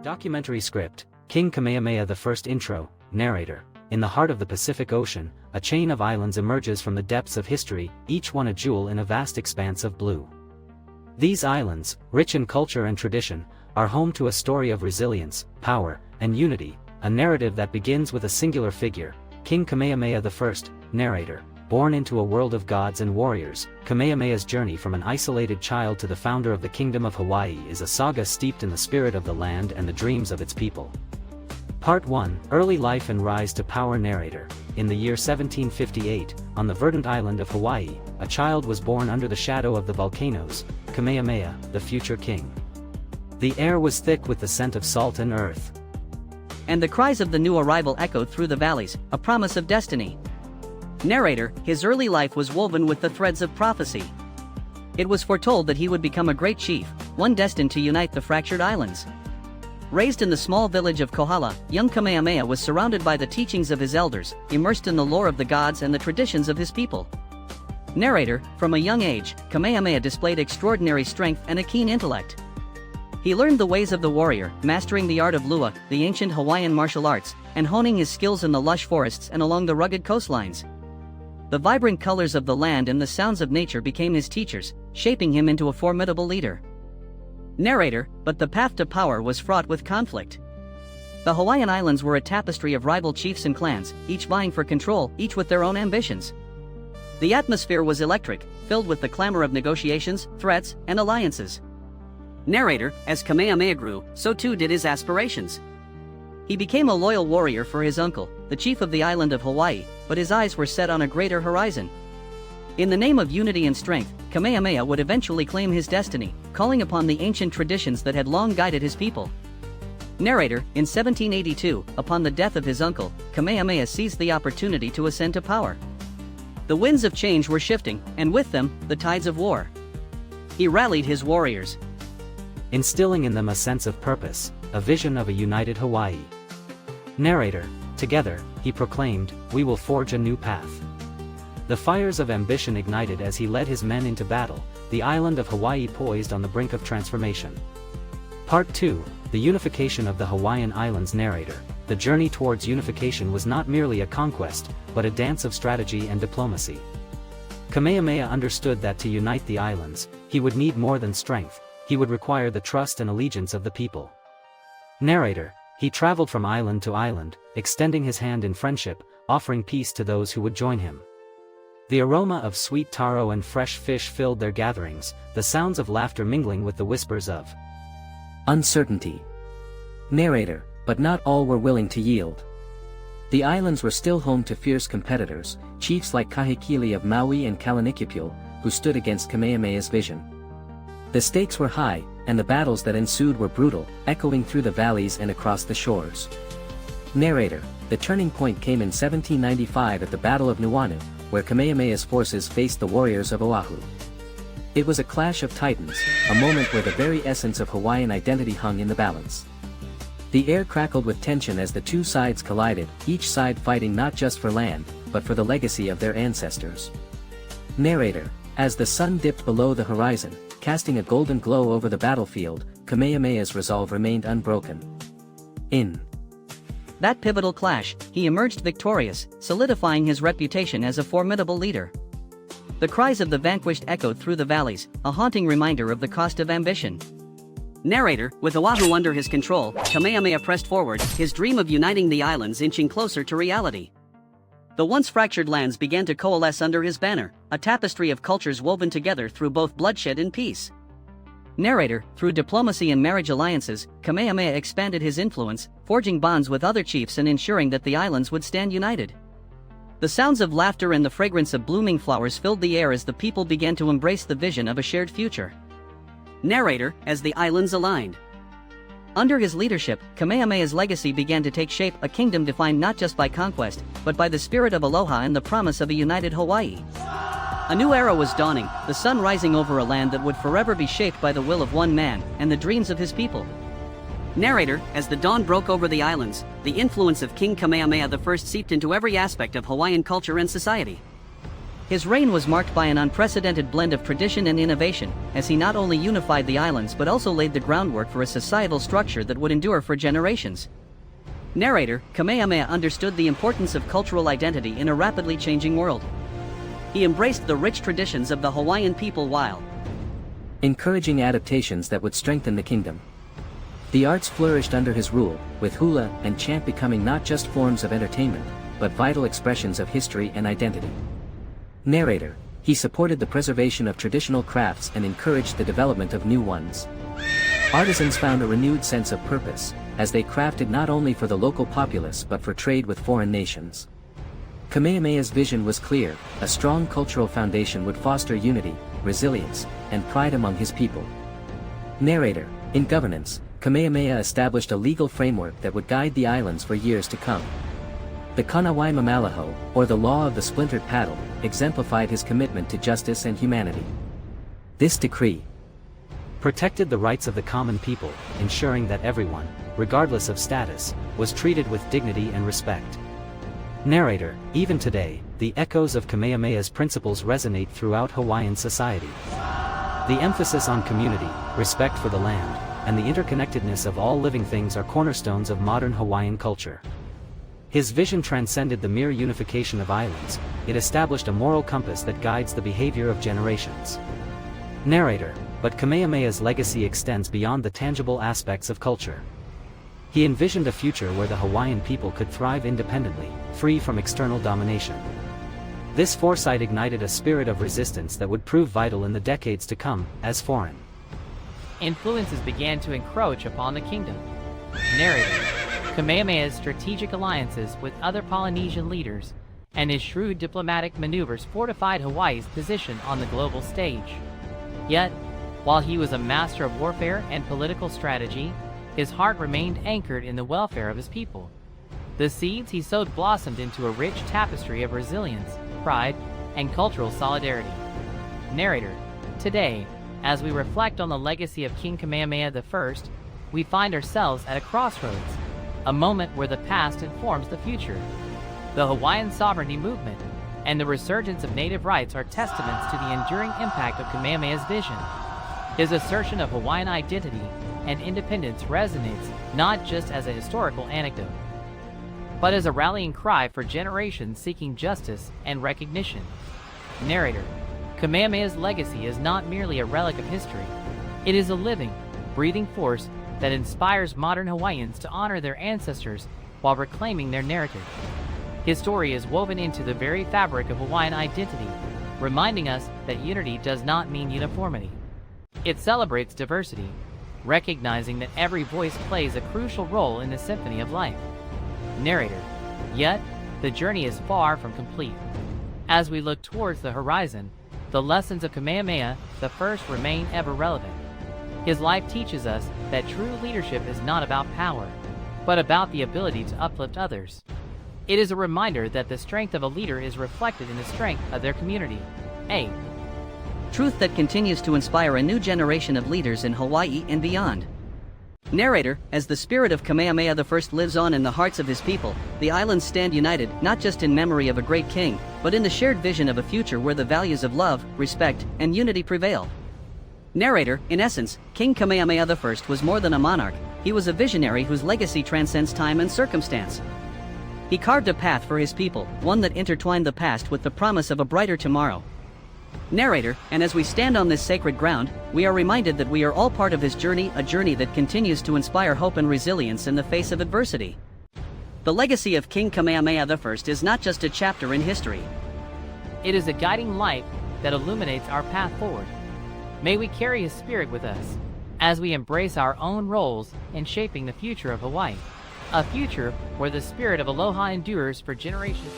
Documentary script, King Kamehameha I. Intro, narrator. In the heart of the Pacific Ocean, a chain of islands emerges from the depths of history, each one a jewel in a vast expanse of blue. These islands, rich in culture and tradition, are home to a story of resilience, power, and unity, a narrative that begins with a singular figure, King Kamehameha I, narrator. Born into a world of gods and warriors, Kamehameha's journey from an isolated child to the founder of the Kingdom of Hawaii is a saga steeped in the spirit of the land and the dreams of its people. Part 1, Early Life and Rise to Power. Narrator. In the year 1758, on the verdant island of Hawaii, a child was born under the shadow of the volcanoes, Kamehameha, the future king. The air was thick with the scent of salt and earth. And the cries of the new arrival echoed through the valleys, a promise of destiny. Narrator. His early life was woven with the threads of prophecy. It was foretold that he would become a great chief, one destined to unite the fractured islands. Raised in the small village of Kohala, young Kamehameha was surrounded by the teachings of his elders, immersed in the lore of the gods and the traditions of his people. Narrator. From a young age, Kamehameha displayed extraordinary strength and a keen intellect. He learned the ways of the warrior, mastering the art of lua, the ancient Hawaiian martial arts, and honing his skills in the lush forests and along the rugged coastlines. The vibrant colors of the land and the sounds of nature became his teachers, shaping him into a formidable leader. Narrator. But the path to power was fraught with conflict. The Hawaiian Islands were a tapestry of rival chiefs and clans, each vying for control, each with their own ambitions. The atmosphere was electric, filled with the clamor of negotiations, threats, and alliances. Narrator. As Kamehameha grew, so too did his aspirations. He became a loyal warrior for his uncle, the chief of the island of Hawaii, but his eyes were set on a greater horizon. In the name of unity and strength, Kamehameha would eventually claim his destiny, calling upon the ancient traditions that had long guided his people. Narrator. In 1782, upon the death of his uncle, Kamehameha seized the opportunity to ascend to power. The winds of change were shifting, and with them, the tides of war. He rallied his warriors, instilling in them a sense of purpose, a vision of a united Hawaii. Narrator. Together, he proclaimed, "We will forge a new path." The fires of ambition ignited as he led his men into battle, the island of Hawaii poised on the brink of transformation. Part 2, The Unification of the Hawaiian Islands. Narrator. The journey towards unification was not merely a conquest, but a dance of strategy and diplomacy. Kamehameha understood that to unite the islands, he would need more than strength, he would require the trust and allegiance of the people. Narrator. He traveled from island to island, extending his hand in friendship, offering peace to those who would join him. The aroma of sweet taro and fresh fish filled their gatherings, the sounds of laughter mingling with the whispers of uncertainty. Narrator. But not all were willing to yield. The islands were still home to fierce competitors, chiefs like Kahekili of Maui and Kalanikupule, who stood against Kamehameha's vision. The stakes were high, and the battles that ensued were brutal, echoing through the valleys and across the shores. Narrator. The turning point came in 1795 at the Battle of Nuuanu, where Kamehameha's forces faced the warriors of Oahu. It was a clash of titans, a moment where the very essence of Hawaiian identity hung in the balance. The air crackled with tension as the two sides collided, each side fighting not just for land, but for the legacy of their ancestors. Narrator. As the sun dipped below the horizon, casting a golden glow over the battlefield, Kamehameha's resolve remained unbroken. In that pivotal clash, he emerged victorious, solidifying his reputation as a formidable leader. The cries of the vanquished echoed through the valleys, a haunting reminder of the cost of ambition. Narrator. With Oahu under his control, Kamehameha pressed forward, his dream of uniting the islands inching closer to reality. The once fractured lands began to coalesce under his banner, a tapestry of cultures woven together through both bloodshed and peace. Narrator. Through diplomacy and marriage alliances, Kamehameha expanded his influence, forging bonds with other chiefs and ensuring that the islands would stand united. The sounds of laughter and the fragrance of blooming flowers filled the air as the people began to embrace the vision of a shared future. Narrator. As the islands aligned under his leadership, Kamehameha's legacy began to take shape, a kingdom defined not just by conquest, but by the spirit of aloha and the promise of a united Hawaii. A new era was dawning, the sun rising over a land that would forever be shaped by the will of one man, and the dreams of his people. Narrator. As the dawn broke over the islands, the influence of King Kamehameha I seeped into every aspect of Hawaiian culture and society. His reign was marked by an unprecedented blend of tradition and innovation, as he not only unified the islands but also laid the groundwork for a societal structure that would endure for generations. Narrator: Kamehameha understood the importance of cultural identity in a rapidly changing world. He embraced the rich traditions of the Hawaiian people while encouraging adaptations that would strengthen the kingdom. The arts flourished under his rule, with hula and chant becoming not just forms of entertainment, but vital expressions of history and identity. Narrator: he supported the preservation of traditional crafts and encouraged the development of new ones. Artisans found a renewed sense of purpose, as they crafted not only for the local populace but for trade with foreign nations. Kamehameha's vision was clear: a strong cultural foundation would foster unity, resilience, and pride among his people. Narrator: in governance, Kamehameha established a legal framework that would guide the islands for years to come. The Kanawai Mamalaho, or the law of the splintered paddle, exemplified his commitment to justice and humanity. This decree protected the rights of the common people, ensuring that everyone, regardless of status, was treated with dignity and respect. Narrator: even today, the echoes of Kamehameha's principles resonate throughout Hawaiian society. The emphasis on community, respect for the land, and the interconnectedness of all living things are cornerstones of modern Hawaiian culture. His vision transcended the mere unification of islands; it established a moral compass that guides the behavior of generations. Narrator: but Kamehameha's legacy extends beyond the tangible aspects of culture. He envisioned a future where the Hawaiian people could thrive independently, free from external domination. This foresight ignited a spirit of resistance that would prove vital in the decades to come, as foreign influences began to encroach upon the kingdom. Narrator: Kamehameha's strategic alliances with other Polynesian leaders and his shrewd diplomatic maneuvers fortified Hawaii's position on the global stage. Yet, while he was a master of warfare and political strategy, his heart remained anchored in the welfare of his people. The seeds he sowed blossomed into a rich tapestry of resilience, pride, and cultural solidarity. Narrator: today, as we reflect on the legacy of King Kamehameha I, we find ourselves at a crossroads, a moment where the past informs the future. The Hawaiian sovereignty movement and the resurgence of native rights are testaments to the enduring impact of Kamehameha's vision. His assertion of Hawaiian identity and independence resonates not just as a historical anecdote, but as a rallying cry for generations seeking justice and recognition. Narrator: Kamehameha's legacy is not merely a relic of history. It is a living, breathing force that inspires modern Hawaiians to honor their ancestors while reclaiming their narrative. His story is woven into the very fabric of Hawaiian identity, reminding us that unity does not mean uniformity. It celebrates diversity, recognizing that every voice plays a crucial role in the symphony of life. Narrator: yet, the journey is far from complete. As we look towards the horizon, the lessons of Kamehameha I remain ever relevant. His life teaches us that true leadership is not about power, but about the ability to uplift others. It is a reminder that the strength of a leader is reflected in the strength of their community. A truth that continues to inspire a new generation of leaders in Hawaii and beyond. Narrator: as the spirit of Kamehameha I lives on in the hearts of his people, the islands stand united not just in memory of a great king, but in the shared vision of a future where the values of love, respect, and unity prevail. Narrator: in essence, King Kamehameha I was more than a monarch; he was a visionary whose legacy transcends time and circumstance. He carved a path for his people, one that intertwined the past with the promise of a brighter tomorrow. Narrator: and as we stand on this sacred ground, we are reminded that we are all part of his journey, a journey that continues to inspire hope and resilience in the face of adversity. The legacy of King Kamehameha I is not just a chapter in history. It is a guiding light that illuminates our path forward. May we carry his spirit with us as we embrace our own roles in shaping the future of Hawaii, a future where the spirit of aloha endures for generations.